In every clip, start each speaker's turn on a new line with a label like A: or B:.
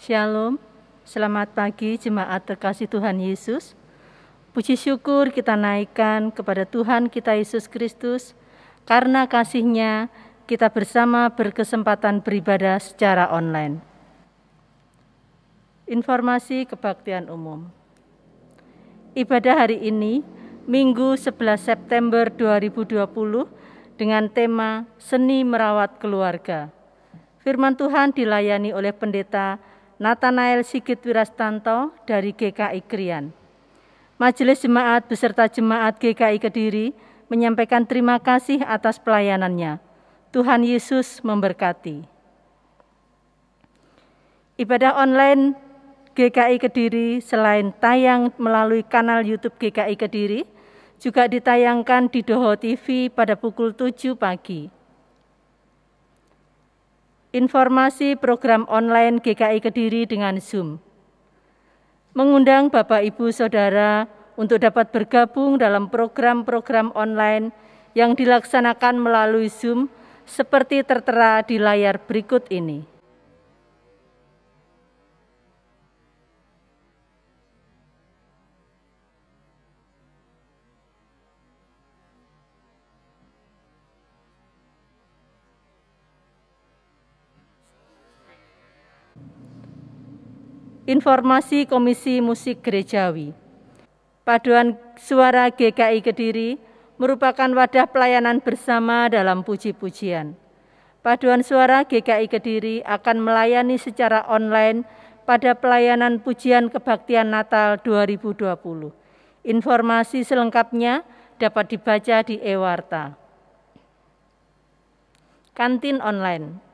A: Shalom, selamat pagi jemaat terkasih Tuhan Yesus. Puji syukur kita naikkan kepada Tuhan kita Yesus Kristus. Karena kasih-Nya kita bersama berkesempatan beribadah secara online. Informasi kebaktian umum. Ibadah hari ini, Minggu 11 September 2020 dengan tema Seni Merawat Keluarga. Firman Tuhan dilayani oleh Pendeta Nathanael Sigit Wirastanto dari GKI Krian. Majelis Jemaat beserta Jemaat GKI Kediri menyampaikan terima kasih atas pelayanannya. Tuhan Yesus memberkati. Ibadah online GKI Kediri selain tayang melalui kanal YouTube GKI Kediri, juga ditayangkan di Doho TV pada pukul 7 pagi. Informasi program online GKI Kediri dengan Zoom. Mengundang Bapak Ibu Saudara untuk dapat bergabung dalam program-program online yang dilaksanakan melalui Zoom seperti tertera di layar berikut ini. Informasi Komisi Musik Gerejawi. Paduan Suara GKI Kediri merupakan wadah pelayanan bersama dalam puji-pujian. Paduan Suara GKI Kediri akan melayani secara online pada pelayanan pujian kebaktian Natal 2020. Informasi selengkapnya dapat dibaca di e-warta. Kantin online.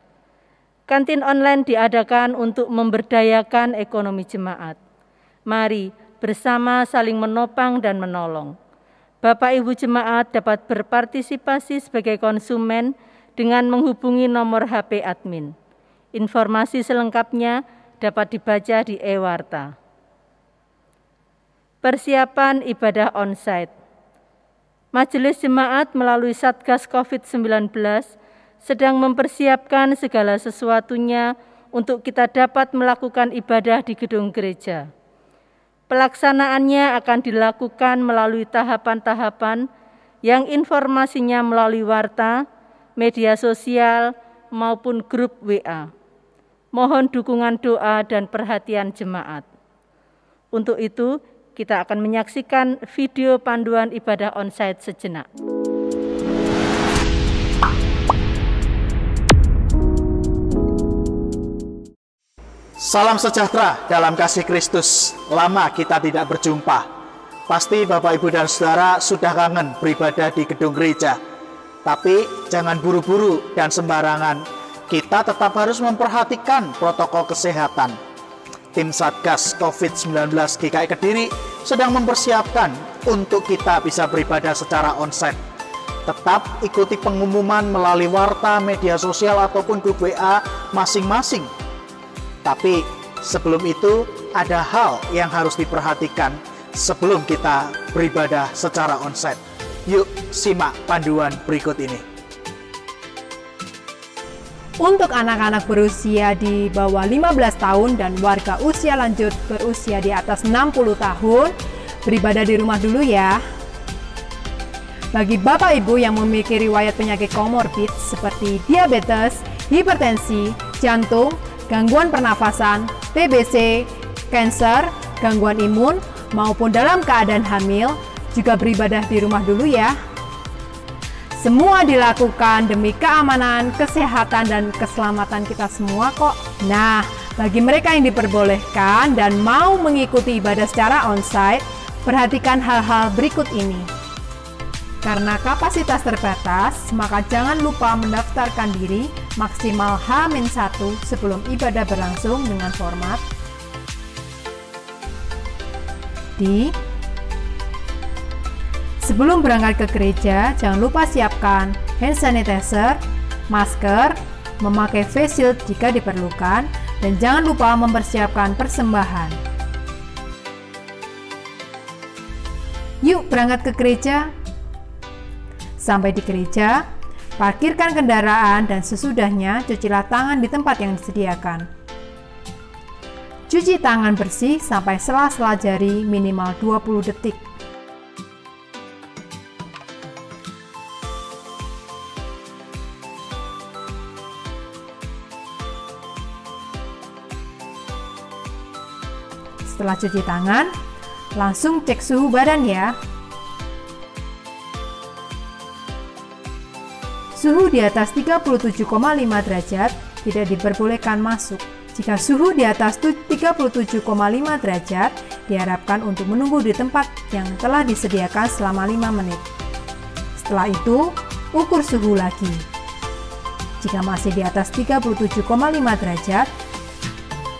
A: Kantin online diadakan untuk memberdayakan ekonomi jemaat. Mari bersama saling menopang dan menolong. Bapak Ibu jemaat dapat berpartisipasi sebagai konsumen dengan menghubungi nomor HP admin. Informasi selengkapnya dapat dibaca di e-warta. Persiapan ibadah onsite. Majelis Jemaat melalui Satgas COVID-19 sedang mempersiapkan segala sesuatunya untuk kita dapat melakukan ibadah di gedung gereja. Pelaksanaannya akan dilakukan melalui tahapan-tahapan yang informasinya melalui warta, media sosial, maupun grup WA. Mohon dukungan doa dan perhatian jemaat. Untuk itu, kita akan menyaksikan video panduan ibadah onsite sejenak.
B: Salam sejahtera dalam kasih Kristus. Lama kita tidak berjumpa. Pasti Bapak, Ibu, dan Saudara sudah kangen beribadah di gedung gereja. Tapi jangan buru-buru dan sembarangan. Kita tetap harus memperhatikan protokol kesehatan. Tim Satgas COVID-19 GKI Kediri sedang mempersiapkan untuk kita bisa beribadah secara onsite. Tetap ikuti pengumuman melalui warta, media sosial, ataupun grup WA masing-masing. Tapi sebelum itu ada hal yang harus diperhatikan sebelum kita beribadah secara onsite. Yuk simak panduan berikut ini.
C: Untuk anak-anak berusia di bawah 15 tahun dan warga usia lanjut berusia di atas 60 tahun, beribadah di rumah dulu ya. Bagi Bapak Ibu yang memiliki riwayat penyakit komorbid seperti diabetes, hipertensi, jantung, gangguan pernafasan, TBC, kanker, gangguan imun, maupun dalam keadaan hamil, juga beribadah di rumah dulu ya. Semua dilakukan demi keamanan, kesehatan, dan keselamatan kita semua kok. Nah, bagi mereka yang diperbolehkan dan mau mengikuti ibadah secara onsite, perhatikan hal-hal berikut ini. Karena kapasitas terbatas, maka jangan lupa mendaftarkan diri maksimal H-1 sebelum ibadah berlangsung dengan format sebelum berangkat ke gereja, jangan lupa siapkan hand sanitizer, masker, memakai face shield jika diperlukan, dan jangan lupa mempersiapkan persembahan. Yuk berangkat ke gereja. Sampai di gereja, parkirkan kendaraan dan sesudahnya cucilah tangan di tempat yang disediakan. Cuci tangan bersih sampai sela-sela jari minimal 20 detik. Setelah cuci tangan, langsung cek suhu badan ya. Suhu di atas 37,5 derajat tidak diperbolehkan masuk. Jika suhu di atas 37,5 derajat, diharapkan untuk menunggu di tempat yang telah disediakan selama 5 menit. Setelah itu, ukur suhu lagi. Jika masih di atas 37,5 derajat,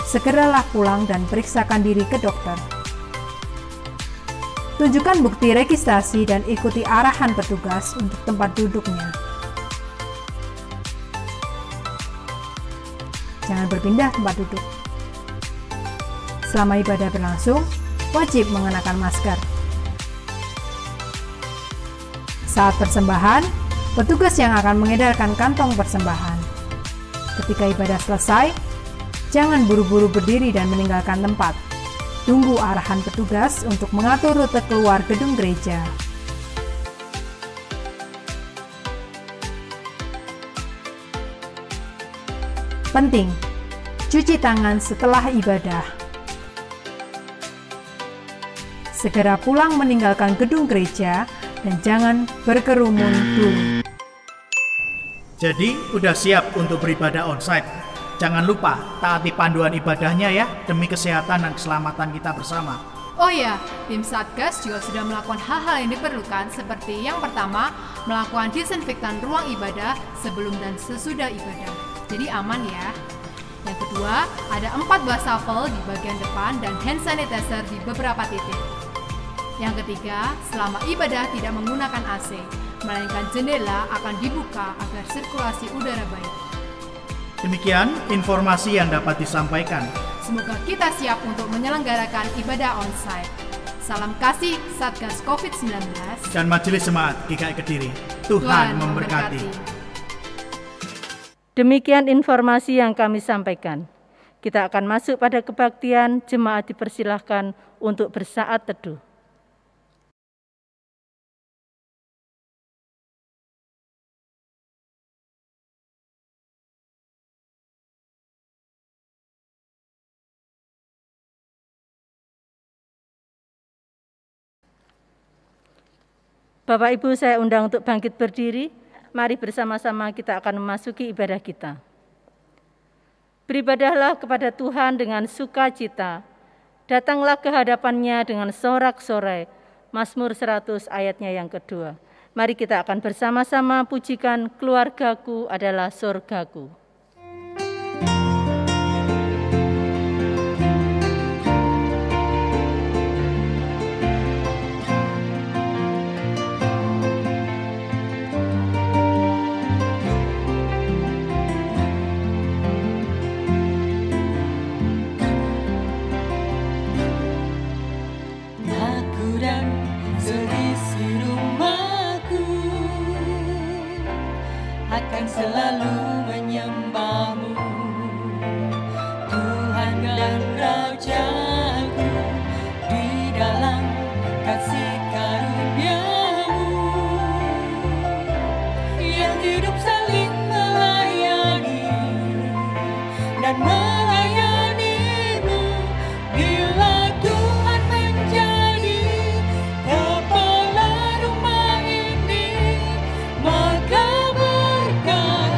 C: segeralah pulang dan periksakan diri ke dokter. Tunjukkan bukti registrasi dan ikuti arahan petugas untuk tempat duduknya. Jangan berpindah tempat duduk. Selama ibadah berlangsung, wajib mengenakan masker. Saat persembahan, petugas yang akan mengedarkan kantong persembahan. Ketika ibadah selesai, jangan buru-buru berdiri dan meninggalkan tempat. Tunggu arahan petugas untuk mengatur rute keluar gedung gereja. Penting, cuci tangan setelah ibadah. Segera pulang meninggalkan gedung gereja dan jangan berkerumun dulu.
B: Jadi udah siap untuk beribadah onsite. Jangan lupa taati panduan ibadahnya ya, demi kesehatan dan keselamatan kita bersama.
C: Oh ya, tim Satgas juga sudah melakukan hal-hal yang diperlukan seperti yang pertama, melakukan disinfektan ruang ibadah sebelum dan sesudah ibadah. Jadi aman ya. Yang kedua, ada 4 wastafel di bagian depan dan hand sanitizer di beberapa titik. Yang ketiga, selama ibadah tidak menggunakan AC, melainkan jendela akan dibuka agar sirkulasi udara baik.
B: Demikian informasi yang dapat disampaikan.
C: Semoga kita siap untuk menyelenggarakan ibadah onsite. Salam kasih Satgas COVID-19
B: dan Majelis Jemaat GKI Kediri. Tuhan memberkati.
A: Demikian informasi yang kami sampaikan. Kita akan masuk pada kebaktian. Jemaat dipersilahkan untuk bersaat teduh. Bapak Ibu, saya undang untuk bangkit berdiri. Mari bersama-sama kita akan memasuki ibadah kita. Beribadahlah kepada Tuhan dengan sukacita. Datanglah ke hadapannya dengan sorak-sorai. Mazmur 100 ayatnya yang kedua. Mari kita akan bersama-sama pujikan keluargaku adalah surgaku.
D: Selalu menyembahmu, Tuhan dan Rajaku, di dalam kasih karunia-Mu yang hidup saling melayani dan melayani-Mu. Bila Tuhan menjadi kepala rumah ini, maka berkat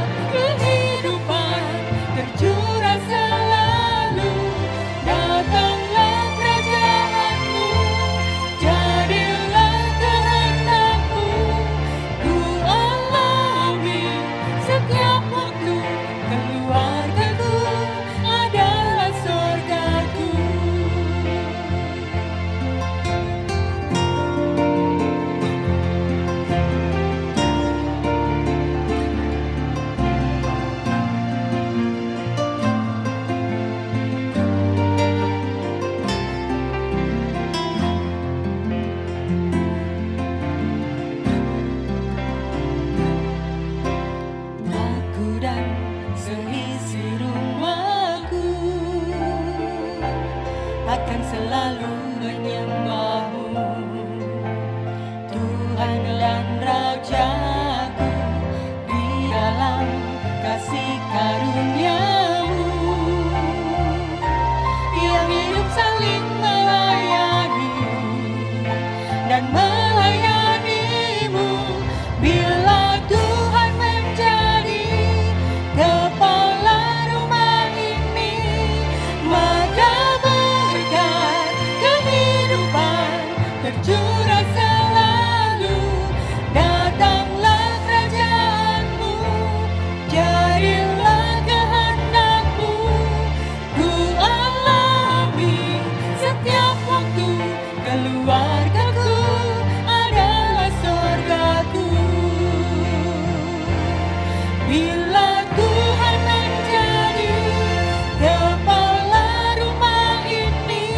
D: dan Rajaku di dalam kasih karunia-Mu yang hidup saling melayani dan melayani-Mu. Bila Tuhan menjadi kepala rumah ini, maka berkat kehidupan tercurah selalu. Datanglah kerajaan-Mu, jadilah kehendak-Mu. Ku alami setiap waktu, keluargaku adalah surgaku. Bila Tuhan menjadi kepala rumah ini,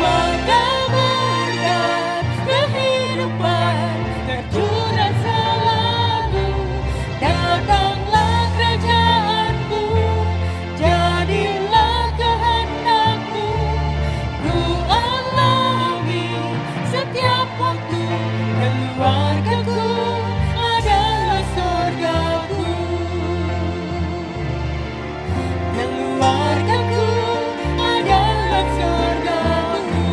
D: maka berkat kehidupan tercurah selalu. Datanglah kerajaan-Mu, jadilah kehendak-Mu. Ku alami setiap waktu, keluargaku adalah surgaku. Keluargaku adalah surgaku.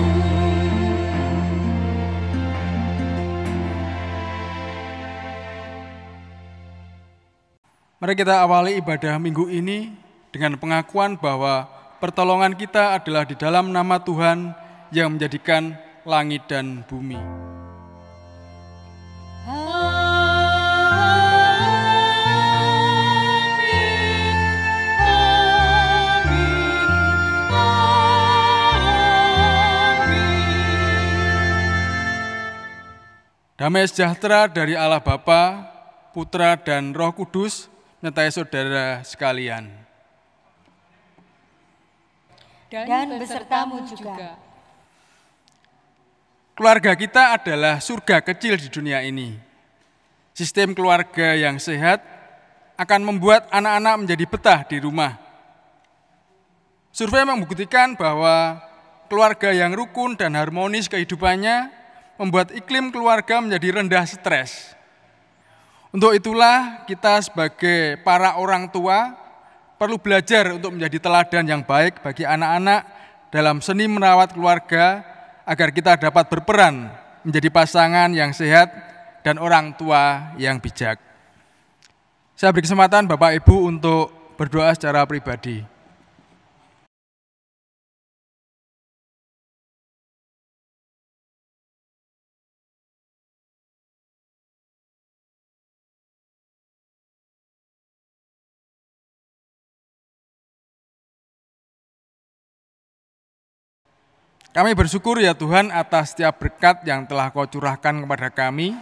E: Mari kita awali ibadah minggu ini dengan pengakuan bahwa pertolongan kita adalah di dalam nama Tuhan yang menjadikan langit dan bumi. Damai sejahtera dari Allah Bapa, Putra, dan Roh Kudus menyertai saudara sekalian.
D: Dan besertamu juga.
E: Keluarga kita adalah surga kecil di dunia ini. Sistem keluarga yang sehat akan membuat anak-anak menjadi betah di rumah. Survei membuktikan bahwa keluarga yang rukun dan harmonis kehidupannya membuat iklim keluarga menjadi rendah stres. Untuk itulah kita sebagai para orang tua perlu belajar untuk menjadi teladan yang baik bagi anak-anak dalam seni merawat keluarga agar kita dapat berperan menjadi pasangan yang sehat dan orang tua yang bijak. Saya beri kesempatan Bapak Ibu untuk berdoa secara pribadi. Kami bersyukur ya Tuhan atas setiap berkat yang telah Kau curahkan kepada kami.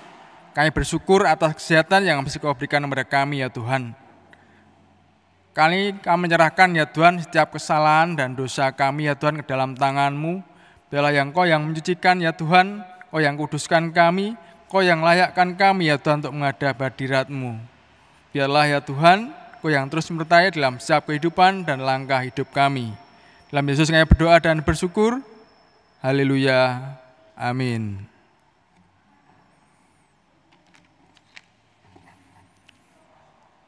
E: Kami bersyukur atas kesehatan yang masih Kau berikan kepada kami ya Tuhan. Kami menyerahkan ya Tuhan setiap kesalahan dan dosa kami ya Tuhan ke dalam tangan-Mu. Biarlah yang Kau yang mencucikan ya Tuhan, Kau yang kuduskan kami, Kau yang layakkan kami ya Tuhan untuk menghadap hadirat-Mu. Biarlah ya Tuhan, Kau yang terus menyertai dalam setiap kehidupan dan langkah hidup kami. Dalam Yesus kami berdoa dan bersyukur. Haleluya. Amin.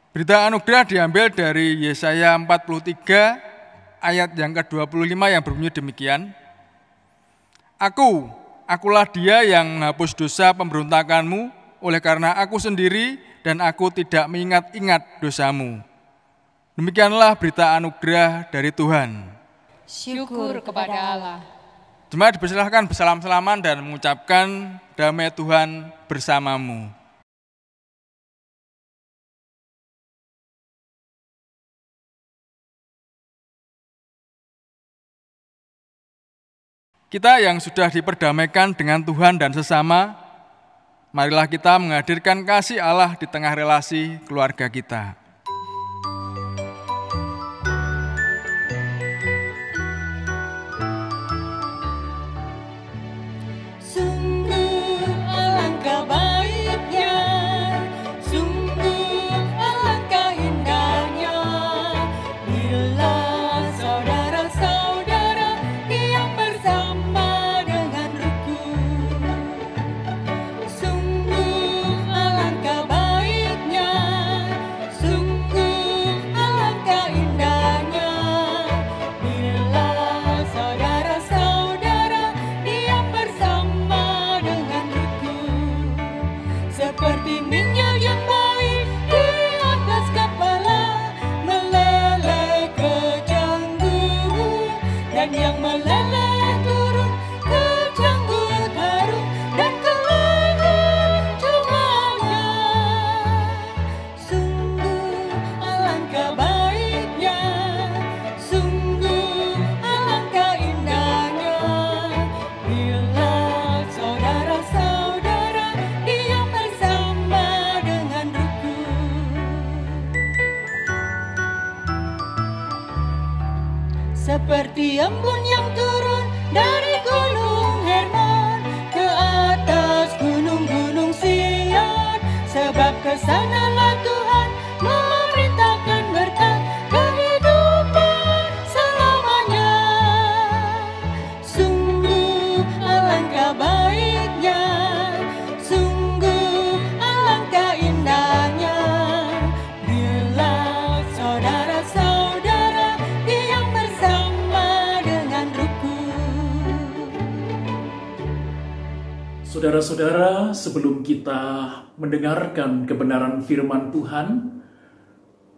E: Berita anugerah diambil dari Yesaya 43 ayat yang ke-25 yang berbunyi demikian. Akulah dia yang menghapus dosa pemberontakanmu, oleh karena aku sendiri dan aku tidak mengingat-ingat dosamu. Demikianlah berita anugerah dari Tuhan.
D: Syukur kepada Allah.
E: Jemaat dipersilahkan bersalam-salaman dan mengucapkan damai Tuhan bersamamu. Kita yang sudah diperdamaikan dengan Tuhan dan sesama, marilah kita menghadirkan kasih Allah di tengah relasi keluarga kita.
D: Sungguh seperti minyak yang baik di atas kepala, meleleh ke janggut, dan yang meleleh turun ke janggut harum dan ke leher semuanya. Sungguh alangkah baiknya, sungguh alangkah indahnya, bila saudara-saudara diam bersama dengan rukun. Seperti embun yang turun dari gunung Hermon ke atas gunung-gunung Sion, sebab kesanalah Tuhan memerintahkan berkat kehidupan selamanya. Sungguh alangkah baiknya, sungguh alangkah indahnya, bila saudara-saudara diam bersama dengan rukun.
F: Saudara-saudara, sebelum kita mendengarkan kebenaran firman Tuhan,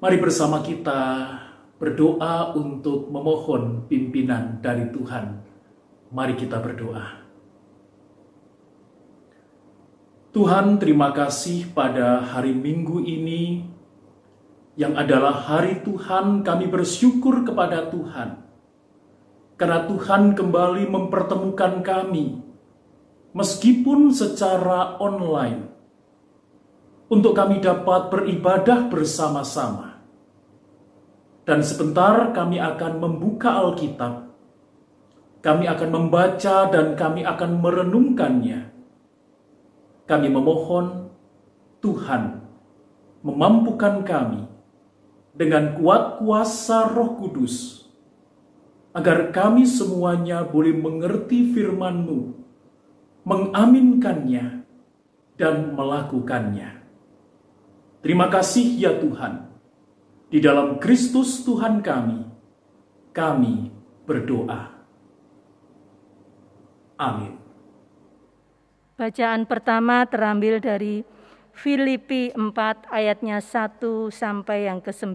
F: mari bersama kita berdoa untuk memohon pimpinan dari Tuhan. Mari kita berdoa. Tuhan, terima kasih pada hari Minggu ini, yang adalah hari Tuhan. Kami bersyukur kepada Tuhan, karena Tuhan kembali mempertemukan kami, meskipun secara online, untuk kami dapat beribadah bersama-sama. Dan sebentar kami akan membuka Alkitab, kami akan membaca dan kami akan merenungkannya. Kami memohon Tuhan memampukan kami dengan kuat kuasa Roh Kudus, agar kami semuanya boleh mengerti firman-Mu, mengaminkannya, dan melakukannya. Terima kasih ya Tuhan. Di dalam Kristus Tuhan kami berdoa. Amin.
A: Bacaan pertama terambil dari Filipi 4 ayatnya 1 sampai yang ke-9.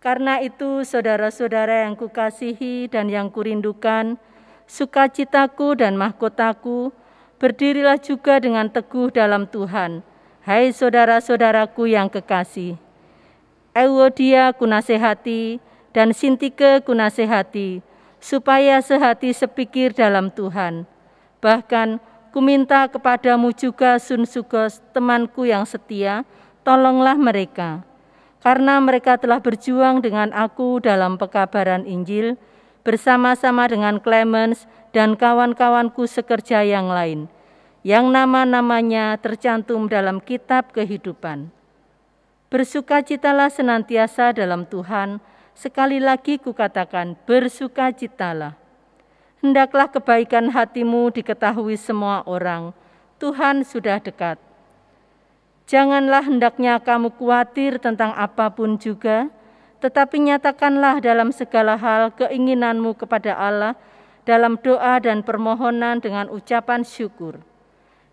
A: Karena itu saudara-saudara yang kukasihi dan yang kurindukan, sukacitaku dan mahkotaku, berdirilah juga dengan teguh dalam Tuhan. Hai saudara-saudaraku yang kekasih, Euodia kunasehati dan Sintike kunasehati, supaya sehati sepikir dalam Tuhan. Bahkan kuminta kepadamu juga Sunsugos, temanku yang setia, tolonglah mereka. Karena mereka telah berjuang dengan aku dalam pekabaran Injil, bersama-sama dengan Clemens dan kawan-kawanku sekerja yang lain, yang nama-namanya tercantum dalam kitab kehidupan. Bersukacitalah senantiasa dalam Tuhan, sekali lagi kukatakan, bersukacitalah. Hendaklah kebaikan hatimu diketahui semua orang, Tuhan sudah dekat. Janganlah hendaknya kamu khawatir tentang apapun juga, tetapi nyatakanlah dalam segala hal keinginanmu kepada Allah dalam doa dan permohonan dengan ucapan syukur.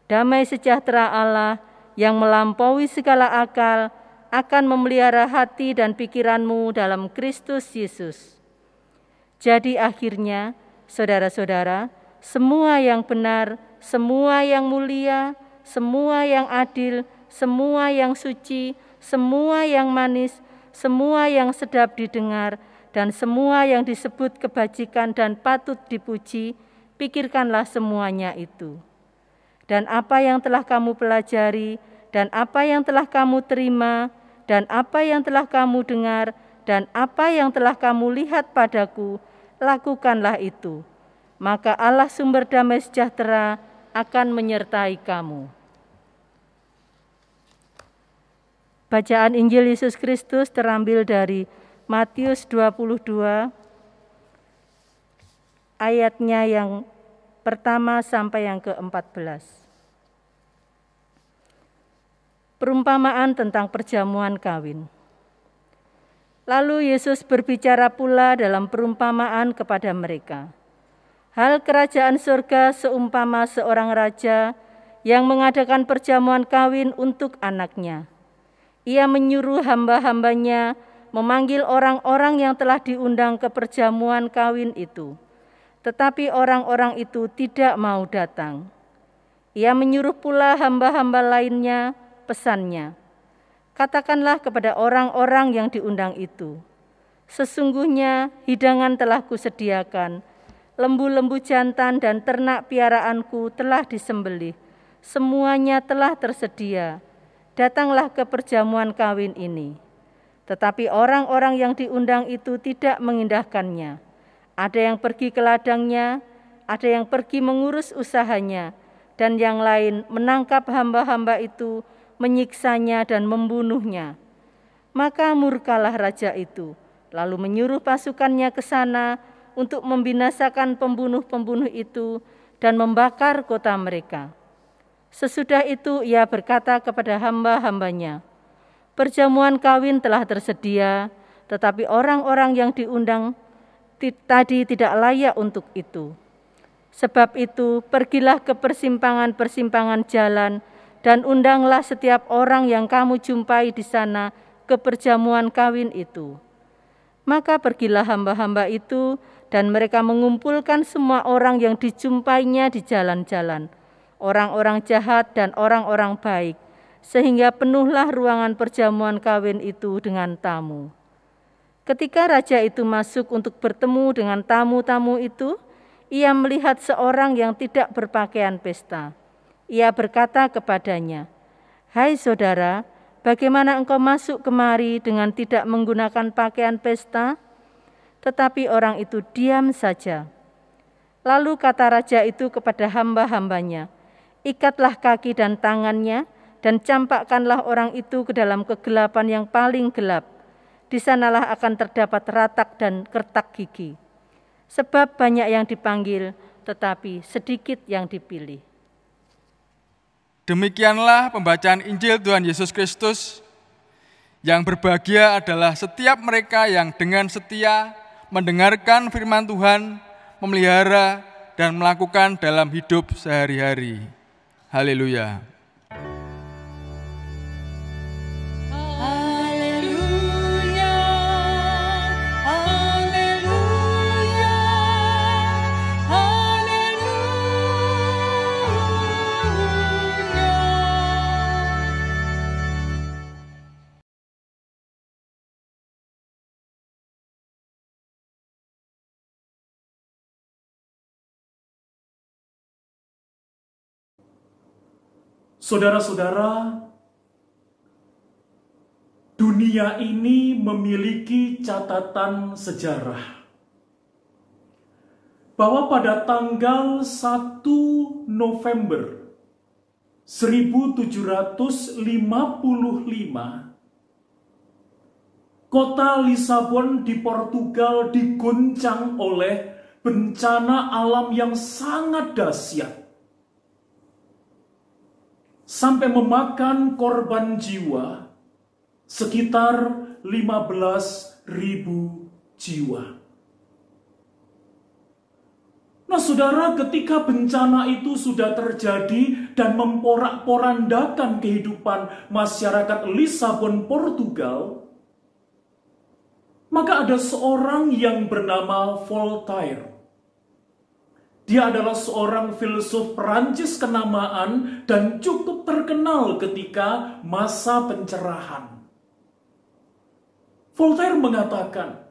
A: Damai sejahtera Allah yang melampaui segala akal akan memelihara hati dan pikiranmu dalam Kristus Yesus. Jadi akhirnya, saudara-saudara, semua yang benar, semua yang mulia, semua yang adil, semua yang suci, semua yang manis, semua yang sedap didengar, dan semua yang disebut kebajikan dan patut dipuji, pikirkanlah semuanya itu. Dan apa yang telah kamu pelajari, dan apa yang telah kamu terima, dan apa yang telah kamu dengar, dan apa yang telah kamu lihat padaku, lakukanlah itu. Maka Allah sumber damai sejahtera akan menyertai kamu. Bacaan Injil Yesus Kristus terambil dari Matius 22, ayatnya yang pertama sampai yang ke-14. Perumpamaan tentang perjamuan kawin. Lalu Yesus berbicara pula dalam perumpamaan kepada mereka. Hal kerajaan surga seumpama seorang raja yang mengadakan perjamuan kawin untuk anaknya. Ia menyuruh hamba-hambanya memanggil orang-orang yang telah diundang ke perjamuan kawin itu. Tetapi orang-orang itu tidak mau datang. Ia menyuruh pula hamba-hamba lainnya, pesannya, katakanlah kepada orang-orang yang diundang itu, sesungguhnya hidangan telah kusediakan, lembu-lembu jantan dan ternak piaraanku telah disembelih, semuanya telah tersedia, datanglah ke perjamuan kawin ini. Tetapi orang-orang yang diundang itu tidak mengindahkannya. Ada yang pergi ke ladangnya, ada yang pergi mengurus usahanya, dan yang lain menangkap hamba-hamba itu, menyiksanya dan membunuhnya. Maka murkalah raja itu, lalu menyuruh pasukannya ke sana untuk membinasakan pembunuh-pembunuh itu dan membakar kota mereka. Sesudah itu ia berkata kepada hamba-hambanya, perjamuan kawin telah tersedia, tetapi orang-orang yang diundang tadi tidak layak untuk itu. Sebab itu, pergilah ke persimpangan-persimpangan jalan dan undanglah setiap orang yang kamu jumpai di sana ke perjamuan kawin itu. Maka pergilah hamba-hamba itu dan mereka mengumpulkan semua orang yang dijumpainya di jalan-jalan, orang-orang jahat dan orang-orang baik, sehingga penuhlah ruangan perjamuan kawin itu dengan tamu. Ketika raja itu masuk untuk bertemu dengan tamu-tamu itu, ia melihat seorang yang tidak berpakaian pesta. Ia berkata kepadanya, "Hai saudara, bagaimana engkau masuk kemari dengan tidak menggunakan pakaian pesta?" Tetapi orang itu diam saja. Lalu kata raja itu kepada hamba-hambanya, "Ikatlah kaki dan tangannya dan campakkanlah orang itu ke dalam kegelapan yang paling gelap. Di sanalah akan terdapat ratak dan kertak gigi. Sebab banyak yang dipanggil, tetapi sedikit yang dipilih."
E: Demikianlah pembacaan Injil Tuhan Yesus Kristus. Yang berbahagia adalah setiap mereka yang dengan setia mendengarkan firman Tuhan, memelihara dan melakukan dalam hidup sehari-hari. Haleluya.
F: Saudara-saudara, dunia ini memiliki catatan sejarah bahwa pada tanggal 1 November 1755, kota Lisabon di Portugal diguncang oleh bencana alam yang sangat dahsyat, sampai memakan korban jiwa sekitar 15.000 jiwa. Nah saudara, ketika bencana itu sudah terjadi dan memporak-porandakan kehidupan masyarakat Lisabon, Portugal, maka ada seorang yang bernama Voltaire. Dia adalah seorang filsuf Perancis kenamaan dan cukup terkenal ketika masa pencerahan. Voltaire mengatakan,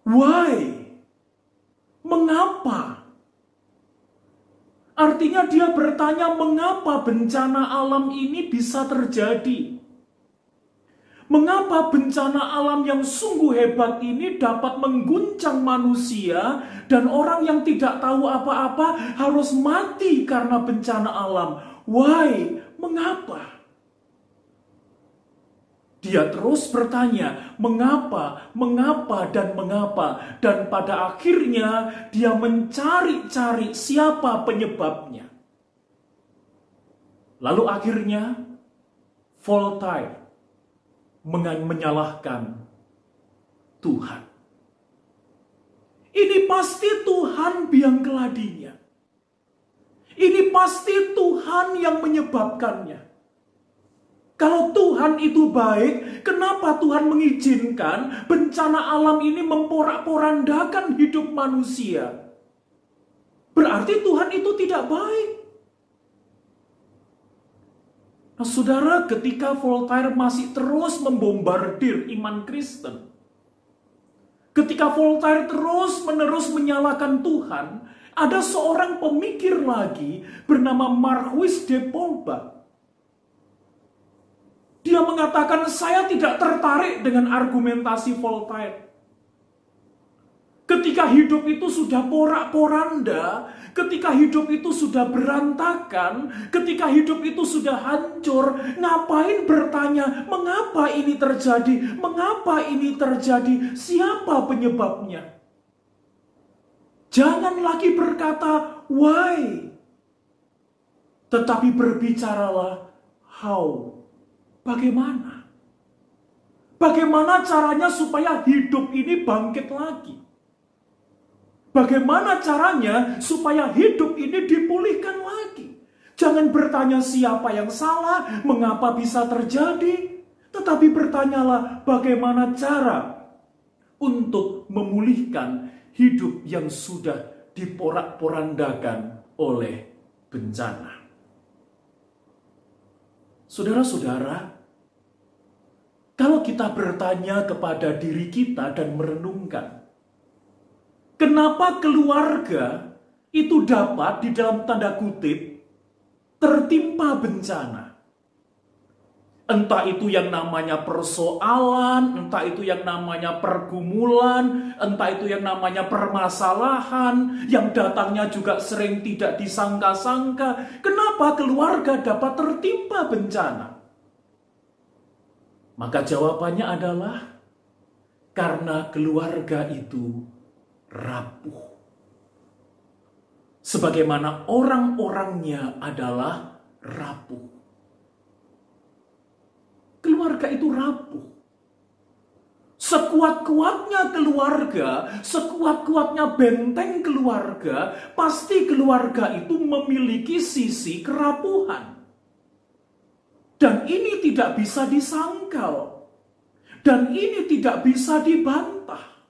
F: "Why?" Mengapa? Artinya dia bertanya mengapa bencana alam ini bisa terjadi. Mengapa bencana alam yang sungguh hebat ini dapat mengguncang manusia dan orang yang tidak tahu apa-apa harus mati karena bencana alam? Why? Mengapa? Dia terus bertanya, mengapa, dan mengapa. Dan pada akhirnya dia mencari-cari siapa penyebabnya. Lalu akhirnya Voltaire menyalahkan Tuhan. Ini pasti Tuhan biang keladinya. Ini pasti Tuhan yang menyebabkannya. Kalau Tuhan itu baik, kenapa Tuhan mengizinkan bencana alam ini memporak-porandakan hidup manusia? Berarti Tuhan itu tidak baik. Nah, saudara, ketika Voltaire masih terus membombardir iman Kristen, ketika Voltaire terus-menerus menyalahkan Tuhan, ada seorang pemikir lagi bernama Marquis de Poulbach. Dia mengatakan, saya tidak tertarik dengan argumentasi Voltaire. Ketika hidup itu sudah porak-poranda, ketika hidup itu sudah berantakan, ketika hidup itu sudah hancur, ngapain bertanya, mengapa ini terjadi? Mengapa ini terjadi? Siapa penyebabnya? Jangan lagi berkata, why? Tetapi berbicaralah, how? Bagaimana? Bagaimana caranya supaya hidup ini bangkit lagi? Bagaimana caranya supaya hidup ini dipulihkan lagi? Jangan bertanya siapa yang salah, mengapa bisa terjadi, tetapi bertanyalah bagaimana cara untuk memulihkan hidup yang sudah diporak-porandakan oleh bencana. Saudara-saudara, kalau kita bertanya kepada diri kita dan merenungkan, kenapa keluarga itu dapat di dalam tanda kutip tertimpa bencana? Entah itu yang namanya persoalan, entah itu yang namanya pergumulan, entah itu yang namanya permasalahan, yang datangnya juga sering tidak disangka-sangka. Kenapa keluarga dapat tertimpa bencana? Maka jawabannya adalah karena keluarga itu rapuh. Sebagaimana orang-orangnya adalah rapuh. Keluarga itu rapuh. Sekuat-kuatnya keluarga, sekuat-kuatnya benteng keluarga, pasti keluarga itu memiliki sisi kerapuhan. Dan ini tidak bisa disangkal. Dan ini tidak bisa dibantah.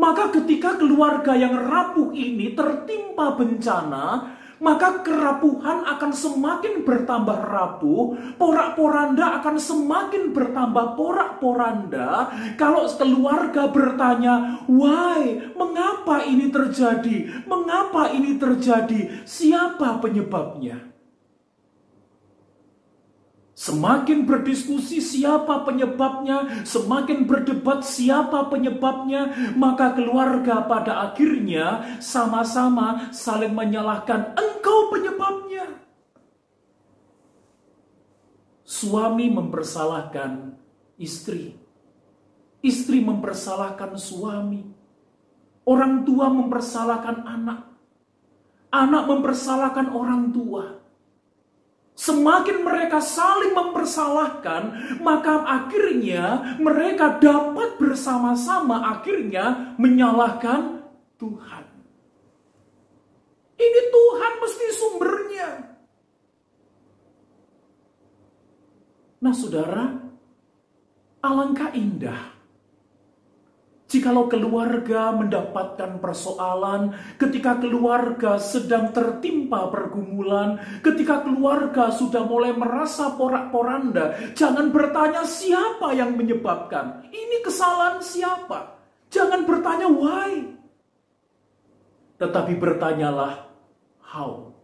F: Maka ketika keluarga yang rapuh ini tertimpa bencana, maka kerapuhan akan semakin bertambah rapuh, porak-poranda akan semakin bertambah porak-poranda. Kalau keluarga bertanya, why? Mengapa ini terjadi? Mengapa ini terjadi? Siapa penyebabnya? Semakin berdiskusi siapa penyebabnya, semakin berdebat siapa penyebabnya, maka keluarga pada akhirnya sama-sama saling menyalahkan, engkau penyebabnya. Suami mempersalahkan istri, istri mempersalahkan suami, orang tua mempersalahkan anak, anak mempersalahkan orang tua. Semakin mereka saling mempersalahkan, maka akhirnya mereka dapat bersama-sama akhirnya menyalahkan Tuhan. Ini Tuhan mesti sumbernya. Nah saudara, alangkah indah jikalau keluarga mendapatkan persoalan, ketika keluarga sedang tertimpa pergumulan, ketika keluarga sudah mulai merasa porak-poranda, jangan bertanya siapa yang menyebabkan. Ini kesalahan siapa? Jangan bertanya why. Tetapi bertanyalah how.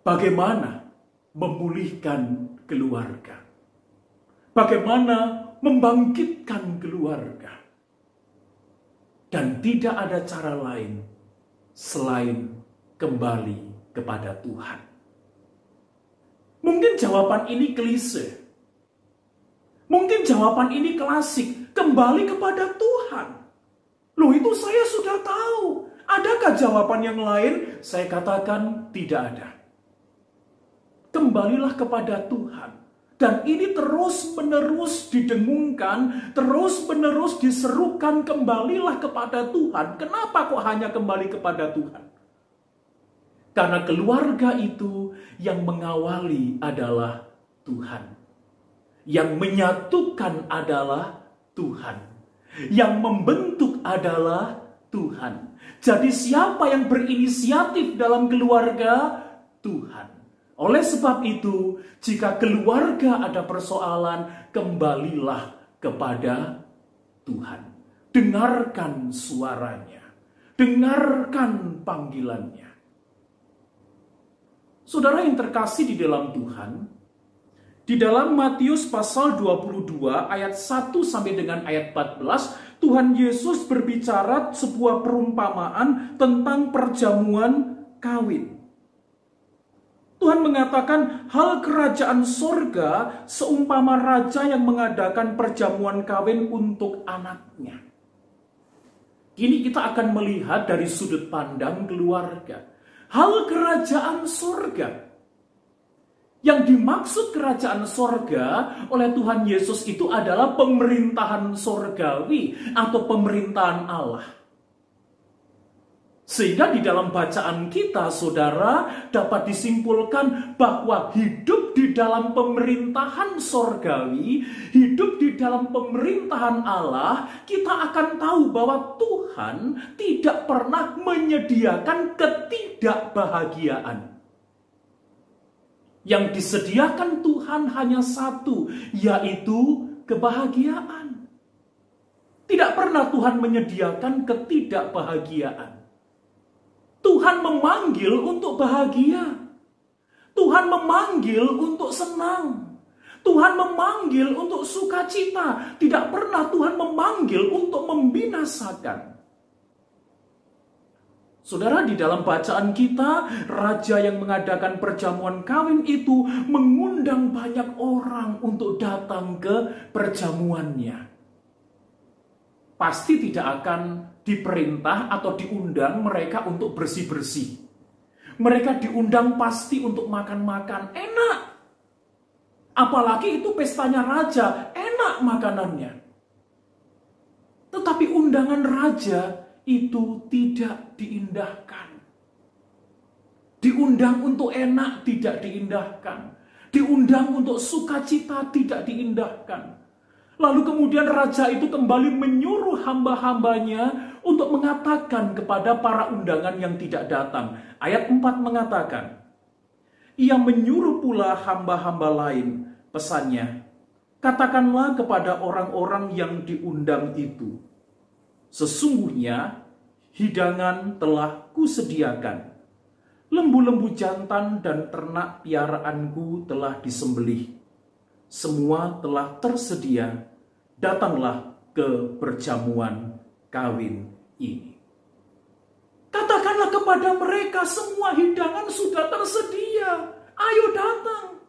F: Bagaimana memulihkan keluarga? Bagaimana membangkitkan keluarga? Dan tidak ada cara lain selain kembali kepada Tuhan. Mungkin jawaban ini klise. Mungkin jawaban ini klasik. Kembali kepada Tuhan. Loh, itu saya sudah tahu. Adakah jawaban yang lain? Saya katakan tidak ada. Kembalilah kepada Tuhan. Dan ini terus-menerus didengungkan, terus-menerus diserukan, kembalilah kepada Tuhan. Kenapa kok hanya kembali kepada Tuhan? Karena keluarga itu yang mengawali adalah Tuhan. Yang menyatukan adalah Tuhan. Yang membentuk adalah Tuhan. Jadi siapa yang berinisiatif dalam keluarga? Tuhan. Oleh sebab itu, jika keluarga ada persoalan, kembalilah kepada Tuhan. Dengarkan suaranya. Dengarkan panggilannya. Saudara yang terkasih di dalam Tuhan, di dalam Matius pasal 22 ayat 1 sampai dengan ayat 14, Tuhan Yesus berbicara sebuah perumpamaan tentang perjamuan kawin. Tuhan mengatakan hal kerajaan sorga seumpama raja yang mengadakan perjamuan kawin untuk anaknya. Kini kita akan melihat dari sudut pandang keluarga. Hal kerajaan sorga. Yang dimaksud kerajaan sorga oleh Tuhan Yesus itu adalah pemerintahan sorgawi atau pemerintahan Allah. Sehingga di dalam bacaan kita, saudara, dapat disimpulkan bahwa hidup di dalam pemerintahan sorgawi, hidup di dalam pemerintahan Allah, kita akan tahu bahwa Tuhan tidak pernah menyediakan ketidakbahagiaan. Yang disediakan Tuhan hanya satu, yaitu kebahagiaan. Tidak pernah Tuhan menyediakan ketidakbahagiaan. Tuhan memanggil untuk bahagia. Tuhan memanggil untuk senang. Tuhan memanggil untuk sukacita. Tidak pernah Tuhan memanggil untuk membinasakan. Saudara, di dalam bacaan kita, raja yang mengadakan perjamuan kawin itu mengundang banyak orang untuk datang ke perjamuannya. Pasti tidak akan diperintah atau diundang mereka untuk bersih-bersih. Mereka diundang pasti untuk makan-makan. Enak. Apalagi itu pestanya raja. Enak makanannya. Tetapi undangan raja itu tidak diindahkan. Diundang untuk enak tidak diindahkan. Diundang untuk sukacita tidak diindahkan. Lalu kemudian raja itu kembali menyuruh hamba-hambanya untuk mengatakan kepada para undangan yang tidak datang. Ayat 4 mengatakan, ia menyuruh pula hamba-hamba lain, pesannya, katakanlah kepada orang-orang yang diundang itu, sesungguhnya hidangan telah kusediakan, lembu-lembu jantan dan ternak piaraanku telah disembelih. Semua telah tersedia, datanglah ke perjamuan kawin ini. Katakanlah kepada mereka, semua hidangan sudah tersedia, ayo datang.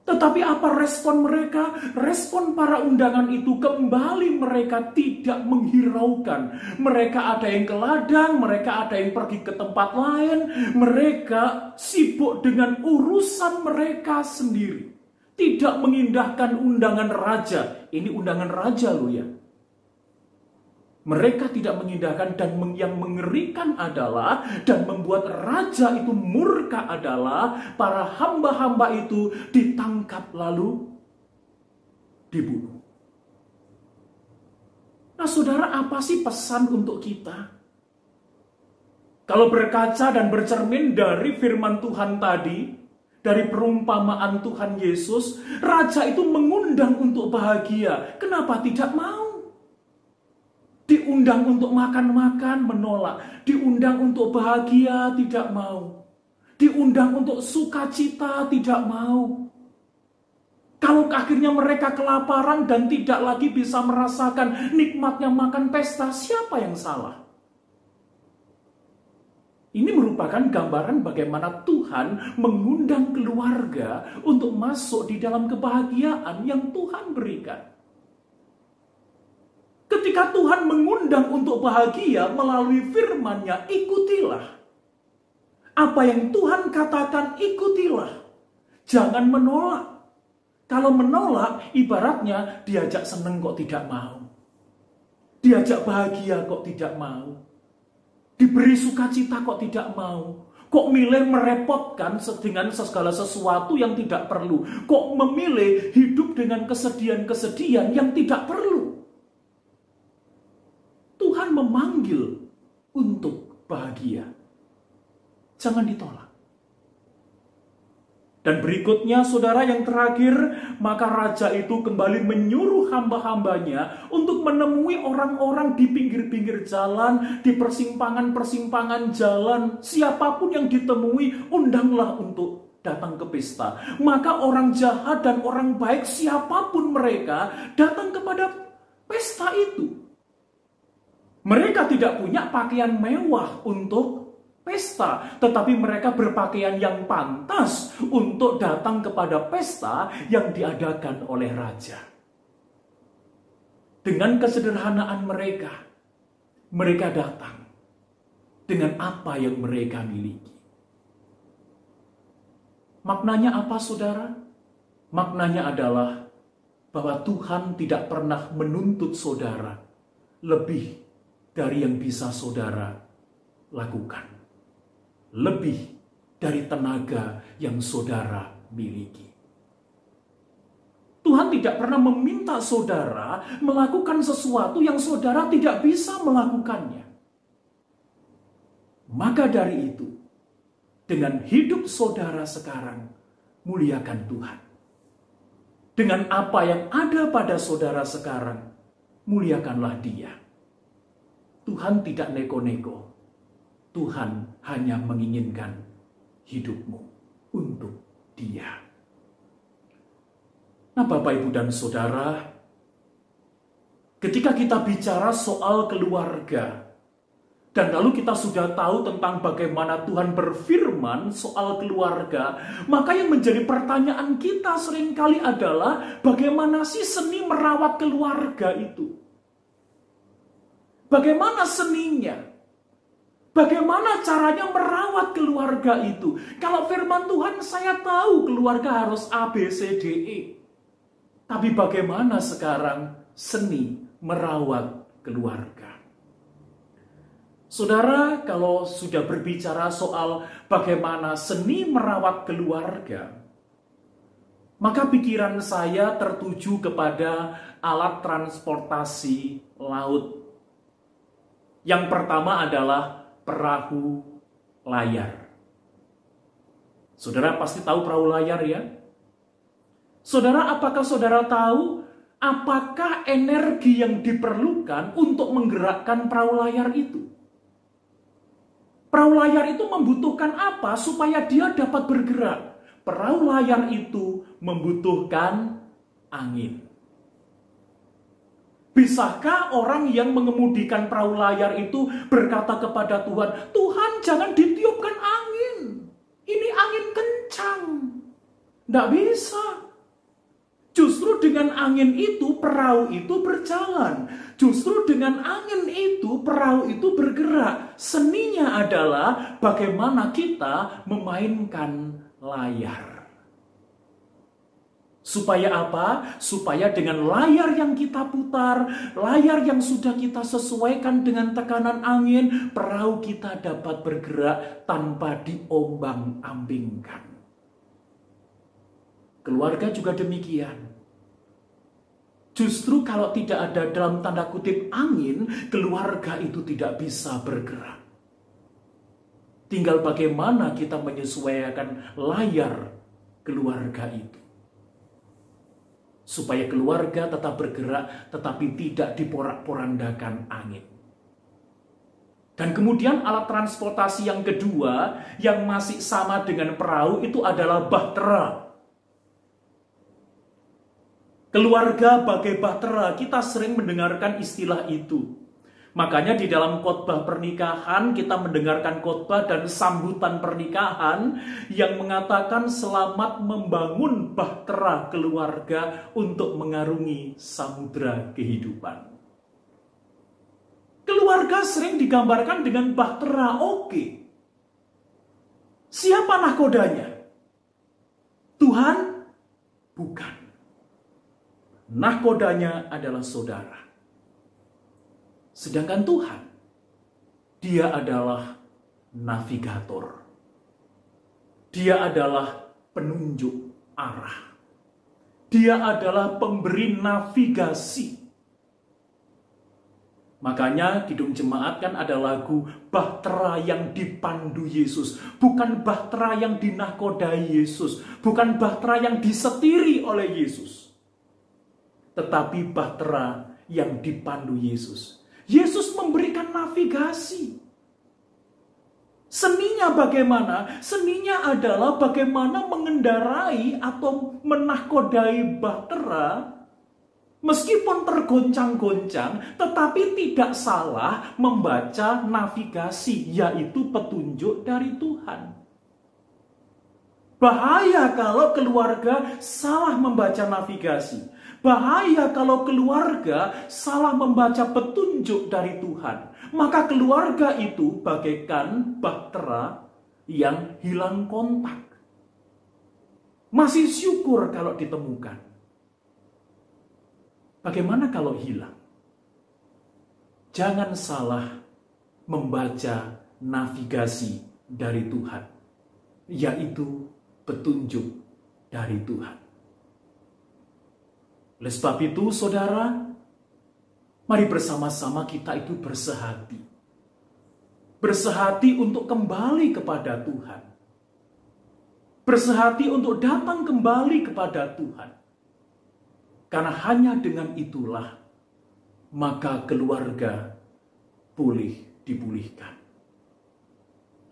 F: Tetapi apa respon mereka? Respon para undangan itu kembali mereka tidak menghiraukan. Mereka ada yang ke ladang, mereka ada yang pergi ke tempat lain. Mereka sibuk dengan urusan mereka sendiri. Tidak mengindahkan undangan raja. Ini undangan raja loh ya. Mereka tidak mengindahkan, dan yang mengerikan adalah dan membuat raja itu murka adalah para hamba-hamba itu ditangkap lalu dibunuh. Nah saudara, apa sih pesan untuk kita? Kalau berkaca dan bercermin dari firman Tuhan tadi, dari perumpamaan Tuhan Yesus, raja itu mengundang untuk bahagia. Kenapa tidak mau? Diundang untuk makan-makan, menolak. Diundang untuk bahagia, tidak mau. Diundang untuk sukacita, tidak mau. Kalau akhirnya mereka kelaparan dan tidak lagi bisa merasakan nikmatnya makan pesta, siapa yang salah? Ini merupakan gambaran bagaimana Tuhan mengundang keluarga untuk masuk di dalam kebahagiaan yang Tuhan berikan. Ketika Tuhan mengundang untuk bahagia melalui firman-Nya, ikutilah. Apa yang Tuhan katakan, ikutilah. Jangan menolak. Kalau menolak, ibaratnya diajak seneng kok tidak mau. Diajak bahagia kok tidak mau. Diberi sukacita kok tidak mau. Kok milih merepotkan dengan segala sesuatu yang tidak perlu? Kok memilih hidup dengan kesedihan-kesedihan yang tidak perlu? Tuhan memanggil untuk bahagia. Jangan ditolak. Dan berikutnya, saudara, yang terakhir, maka raja itu kembali menyuruh hamba-hambanya untuk menemui orang-orang di pinggir-pinggir jalan, di persimpangan-persimpangan jalan. Siapapun yang ditemui, undanglah untuk datang ke pesta. Maka orang jahat dan orang baik, siapapun mereka, datang kepada pesta itu. Mereka tidak punya pakaian mewah untuk pesta, tetapi mereka berpakaian yang pantas untuk datang kepada pesta yang diadakan oleh raja. Dengan kesederhanaan mereka, mereka datang dengan apa yang mereka miliki. Maknanya apa, saudara? Maknanya adalah bahwa Tuhan tidak pernah menuntut saudara lebih dari yang bisa saudara lakukan. Lebih dari tenaga yang saudara miliki. Tuhan tidak pernah meminta saudara melakukan sesuatu yang saudara tidak bisa melakukannya. Maka dari itu, dengan hidup saudara sekarang, muliakan Tuhan. Dengan apa yang ada pada saudara sekarang, muliakanlah Dia. Tuhan tidak neko-neko. Tuhan hanya menginginkan hidupmu untuk Dia. Nah, Bapak, Ibu, dan Saudara, ketika kita bicara soal keluarga, dan lalu kita sudah tahu tentang bagaimana Tuhan berfirman soal keluarga, maka yang menjadi pertanyaan kita seringkali adalah bagaimana sih seni merawat keluarga itu? Bagaimana seninya? Bagaimana caranya merawat keluarga itu? Kalau firman Tuhan, saya tahu keluarga harus A, B, C, D, E. Tapi bagaimana sekarang seni merawat keluarga? Saudara, kalau sudah berbicara soal bagaimana seni merawat keluarga, maka pikiran saya tertuju kepada alat transportasi laut. Yang pertama adalah perahu layar. Saudara pasti tahu perahu layar, ya? Saudara, apakah saudara tahu apakah energi yang diperlukan untuk menggerakkan perahu layar itu? Perahu layar itu membutuhkan apa supaya dia dapat bergerak? Perahu layar itu membutuhkan angin. Bisakah orang yang mengemudikan perahu layar itu berkata kepada Tuhan, Tuhan, jangan ditiupkan angin. Ini angin kencang. Tidak bisa. Justru dengan angin itu perahu itu berjalan. Justru dengan angin itu perahu itu bergerak. Seninya adalah bagaimana kita memainkan layar. Supaya apa? Supaya dengan layar yang kita putar, layar yang sudah kita sesuaikan dengan tekanan angin, perahu kita dapat bergerak tanpa diombang-ambingkan. Keluarga juga demikian. Justru kalau tidak ada dalam tanda kutip angin, keluarga itu tidak bisa bergerak. Tinggal bagaimana kita menyesuaikan layar keluarga itu. Supaya keluarga tetap bergerak, tetapi tidak diporak-porandakan angin. Dan kemudian alat transportasi yang kedua, yang masih sama dengan perahu, itu adalah bahtera. Keluarga bagai bahtera, kita sering mendengarkan istilah itu. Makanya di dalam khotbah pernikahan kita mendengarkan khotbah dan sambutan pernikahan yang mengatakan selamat membangun bahtera keluarga untuk mengarungi samudra kehidupan. Keluarga sering digambarkan dengan bahtera, oke. Siapa nahkodanya? Tuhan? Bukan. Nahkodanya adalah saudara. Sedangkan Tuhan, Dia adalah navigator. Dia adalah penunjuk arah. Dia adalah pemberi navigasi. Makanya Kidung Jemaat kan ada lagu bahtera yang dipandu Yesus. Bukan bahtera yang dinahkodai Yesus. Bukan bahtera yang disetiri oleh Yesus. Tetapi bahtera yang dipandu Yesus. Yesus memberikan navigasi. Seninya bagaimana? Seninya adalah bagaimana mengendarai atau menahkodai bahtera meskipun tergoncang-goncang, tetapi tidak salah membaca navigasi, yaitu petunjuk dari Tuhan. Bahaya kalau keluarga salah membaca navigasi. Bahaya kalau keluarga salah membaca petunjuk dari Tuhan. Maka keluarga itu bagaikan bahtera yang hilang kontak. Masih syukur kalau ditemukan. Bagaimana kalau hilang? Jangan salah membaca navigasi dari Tuhan, yaitu petunjuk dari Tuhan. Oleh sebab itu, saudara, mari bersama-sama kita itu bersehati. Bersehati untuk kembali kepada Tuhan. Bersehati untuk datang kembali kepada Tuhan. Karena hanya dengan itulah, maka keluarga pulih dipulihkan.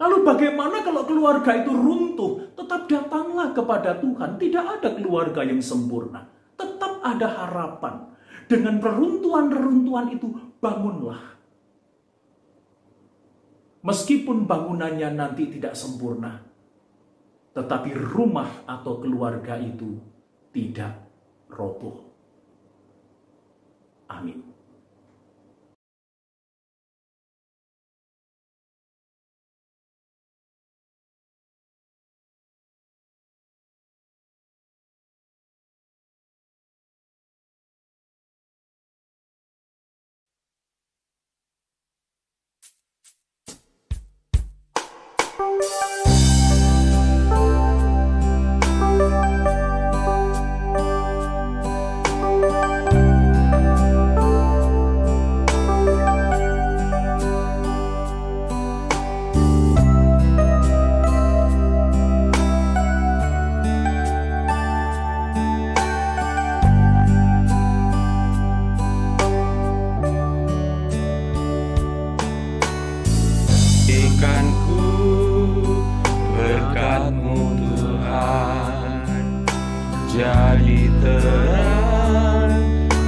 F: Lalu bagaimana kalau keluarga itu runtuh? Tetap datanglah kepada Tuhan. Tidak ada keluarga yang sempurna. Tetap ada harapan. Dengan reruntuhan-reruntuhan itu, bangunlah. Meskipun bangunannya nanti tidak sempurna, tetapi rumah atau keluarga itu tidak roboh. Amin.
G: Jadi terang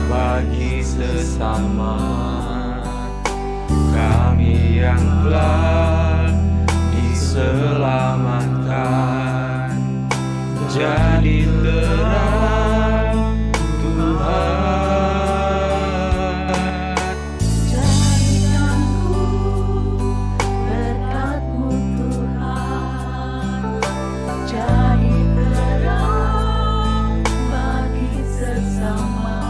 G: bagi sesama kami yang telah diselamatkan. Jadi terang Tuhan.
D: Jadikanku berkat-Mu Tuhan. Jadi terang bagi sesama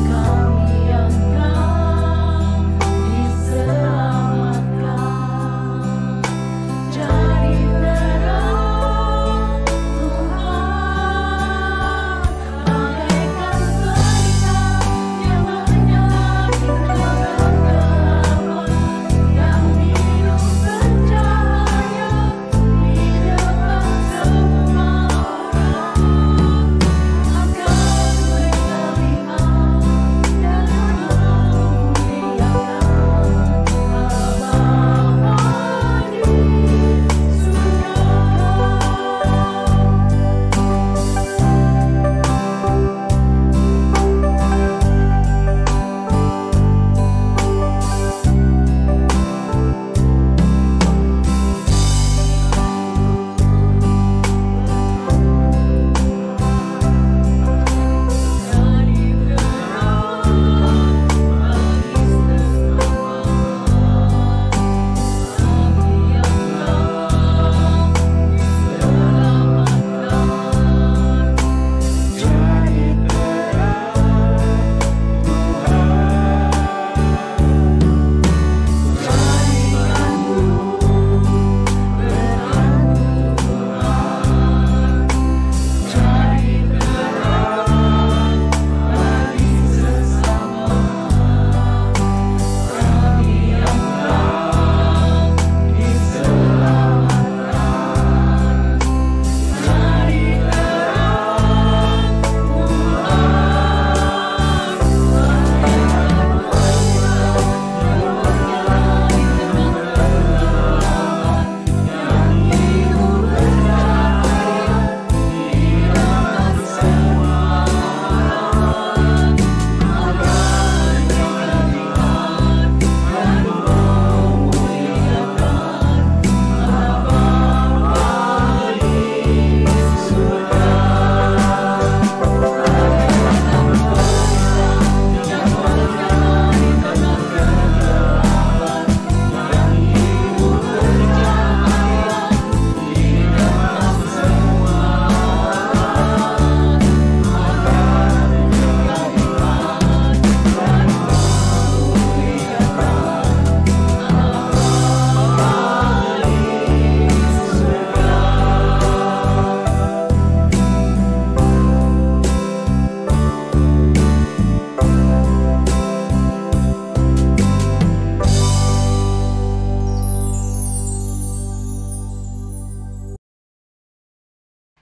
D: kami yang telah diselamatkan.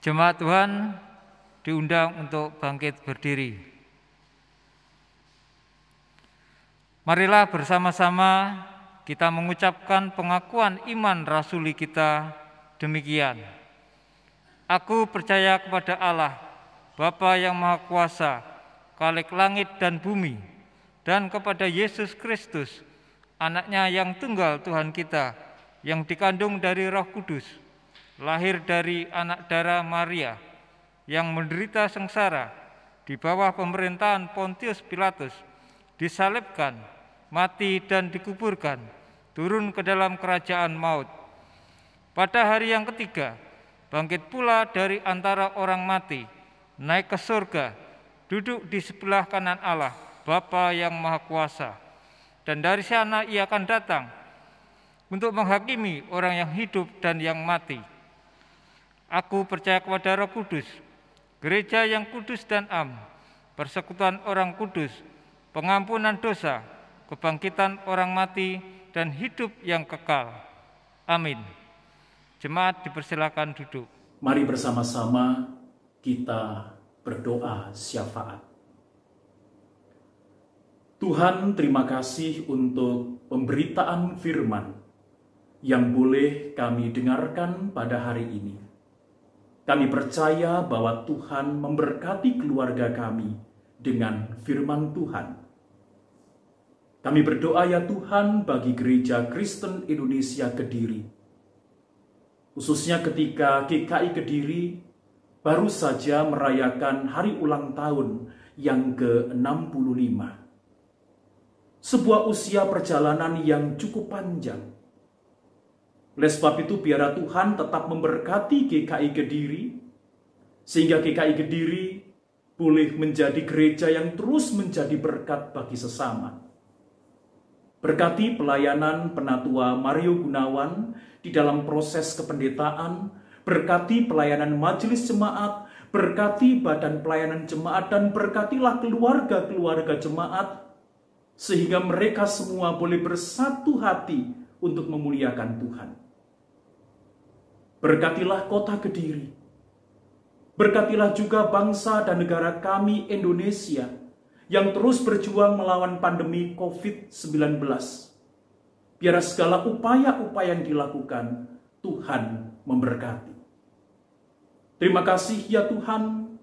H: Jemaat Tuhan diundang untuk bangkit berdiri. Marilah bersama-sama kita mengucapkan pengakuan iman rasuli kita demikian. Aku percaya kepada Allah, Bapa yang Maha Kuasa, Khalik langit dan bumi, dan kepada Yesus Kristus, Anak-Nya yang tunggal Tuhan kita, yang dikandung dari Roh Kudus, lahir dari anak darah Maria, yang menderita sengsara di bawah pemerintahan Pontius Pilatus, disalibkan, mati dan dikuburkan, turun ke dalam kerajaan maut. Pada hari yang ketiga, bangkit pula dari antara orang mati, naik ke surga, duduk di sebelah kanan Allah, Bapa yang Maha Kuasa. Dan dari sana ia akan datang untuk menghakimi orang yang hidup dan yang mati. Aku percaya kepada Roh Kudus, gereja yang kudus dan am, persekutuan orang kudus, pengampunan dosa, kebangkitan orang mati, dan hidup yang kekal. Amin. Jemaat dipersilakan duduk.
F: Mari bersama-sama kita berdoa syafaat. Tuhan, terima kasih untuk pemberitaan firman yang boleh kami dengarkan pada hari ini. Kami percaya bahwa Tuhan memberkati keluarga kami dengan firman Tuhan. Kami berdoa ya Tuhan bagi Gereja Kristen Indonesia Kediri, khususnya ketika GKI Kediri baru saja merayakan hari ulang tahun yang ke-65. Sebuah usia perjalanan yang cukup panjang. Oleh sebab itu biarlah Tuhan tetap memberkati GKI Kediri, sehingga GKI Kediri boleh menjadi gereja yang terus menjadi berkat bagi sesama. Berkati pelayanan Penatua Mario Gunawan di dalam proses kependetaan, berkati pelayanan majelis jemaat, berkati badan pelayanan jemaat, dan berkatilah keluarga-keluarga jemaat, sehingga mereka semua boleh bersatu hati untuk memuliakan Tuhan. Berkatilah kota Kediri, berkatilah juga bangsa dan negara kami Indonesia, yang terus berjuang melawan pandemi COVID-19. Biar segala upaya-upaya yang dilakukan, Tuhan memberkati. Terima kasih ya Tuhan,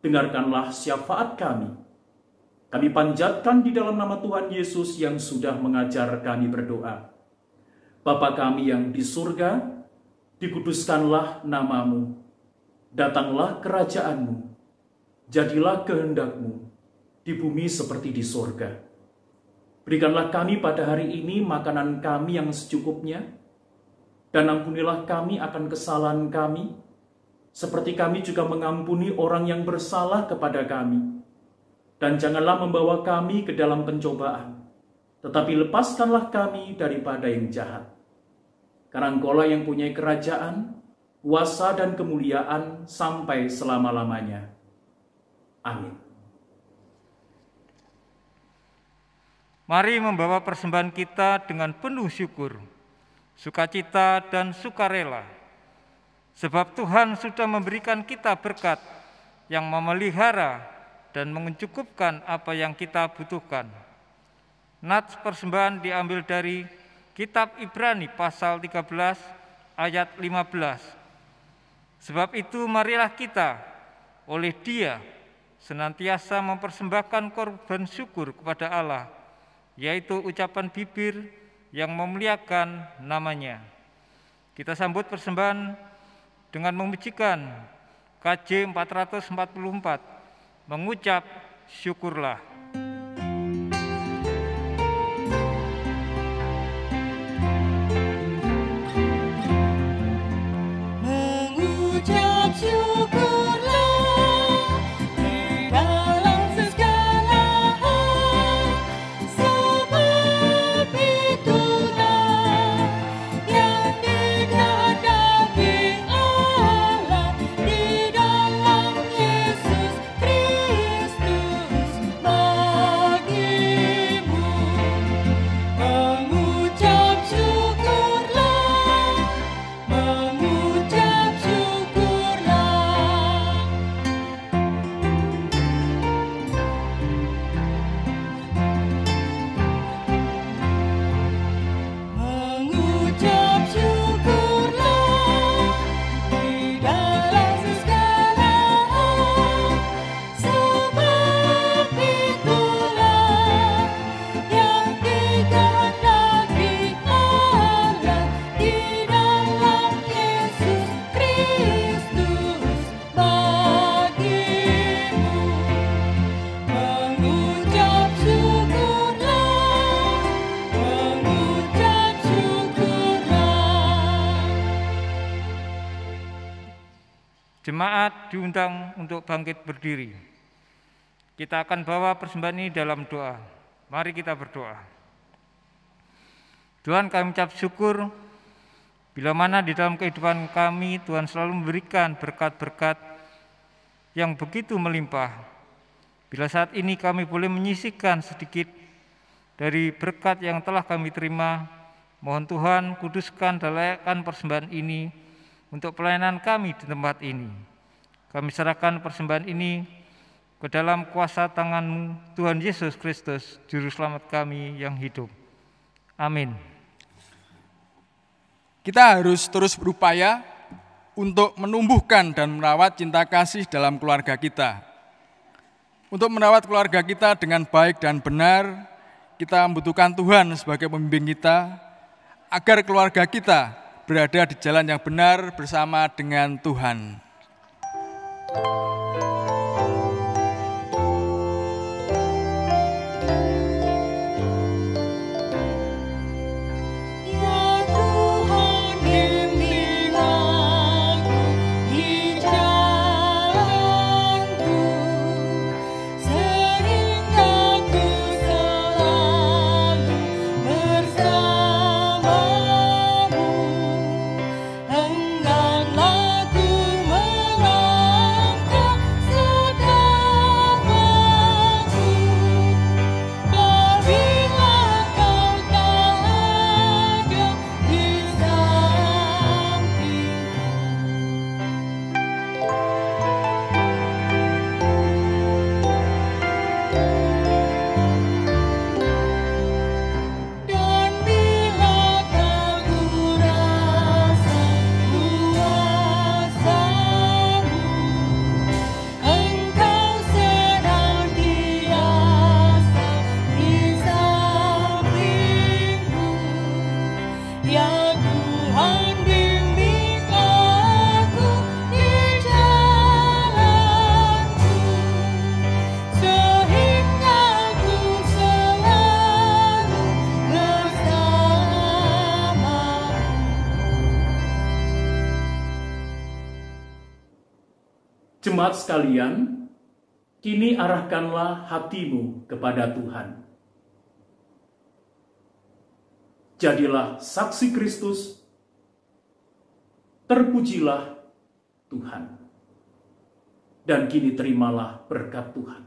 F: dengarkanlah syafaat kami. Kami panjatkan di dalam nama Tuhan Yesus yang sudah mengajar kami berdoa. Bapa kami yang di surga, dikuduskanlah namamu, datanglah kerajaanmu, jadilah kehendakmu, di bumi seperti di sorga. Berikanlah kami pada hari ini makanan kami yang secukupnya, dan ampunilah kami akan kesalahan kami, seperti kami juga mengampuni orang yang bersalah kepada kami. Dan janganlah membawa kami ke dalam pencobaan, tetapi lepaskanlah kami daripada yang jahat. Karena Engkaulah yang punya kerajaan, kuasa dan kemuliaan sampai selama-lamanya. Amin.
H: Mari membawa persembahan kita dengan penuh syukur, sukacita dan sukarela. Sebab Tuhan sudah memberikan kita berkat yang memelihara dan mencukupkan apa yang kita butuhkan. Nats persembahan diambil dari Kitab Ibrani pasal 13 ayat 15. Sebab itu marilah kita oleh Dia senantiasa mempersembahkan korban syukur kepada Allah, yaitu ucapan bibir yang memuliakan namanya. Kita sambut persembahan dengan memujikan KJ 444, mengucap syukurlah.
D: Mengucap syukurlah di dalam segala hal, sebab itulah yang dikehendaki Allah di dalam Yesus Kristus bagimu. Mengucap syukurlah, mengucap syukurlah.
H: Jemaat diundang untuk bangkit berdiri. Kita akan bawa persembahan ini dalam doa. Mari kita berdoa. Tuhan, kami ucap syukur bila mana di dalam kehidupan kami Tuhan selalu memberikan berkat-berkat yang begitu melimpah. Bila saat ini kami boleh menyisihkan sedikit dari berkat yang telah kami terima, mohon Tuhan kuduskan dan layakkan persembahan ini untuk pelayanan kami di tempat ini. Kami serahkan persembahan ini ke dalam kuasa tangan-Mu, Tuhan Yesus Kristus, Juru Selamat kami yang hidup. Amin.
E: Kita harus terus berupaya untuk menumbuhkan dan merawat cinta kasih dalam keluarga kita. Untuk merawat keluarga kita dengan baik dan benar, kita membutuhkan Tuhan sebagai pembimbing kita, agar keluarga kita berada di jalan yang benar bersama dengan Tuhan.
F: Jemaat sekalian, kini arahkanlah hatimu kepada Tuhan. Jadilah saksi Kristus, terpujilah Tuhan, dan kini terimalah berkat Tuhan.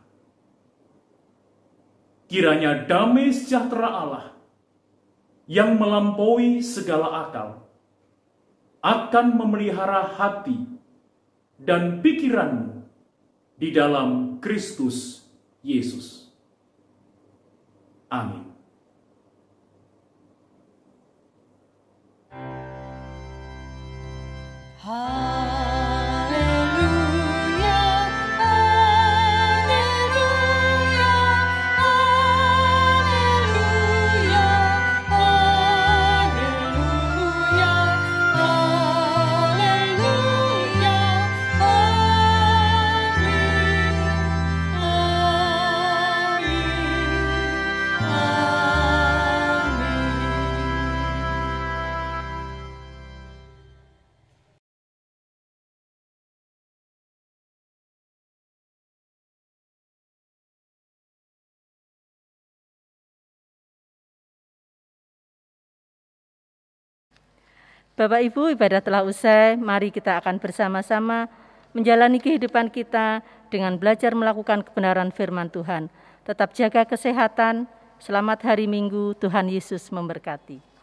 F: Kiranya damai sejahtera Allah yang melampaui segala akal akan memelihara hati dan pikiranmu di dalam Kristus Yesus. Amin.
D: Haleluya, haleluya, haleluya, haleluya, haleluya,
A: Bapak Ibu, ibadah telah usai, mari kita akan bersama-sama menjalani kehidupan kita dengan belajar melakukan kebenaran firman Tuhan. Tetap jaga kesehatan, selamat hari Minggu, Tuhan Yesus memberkati.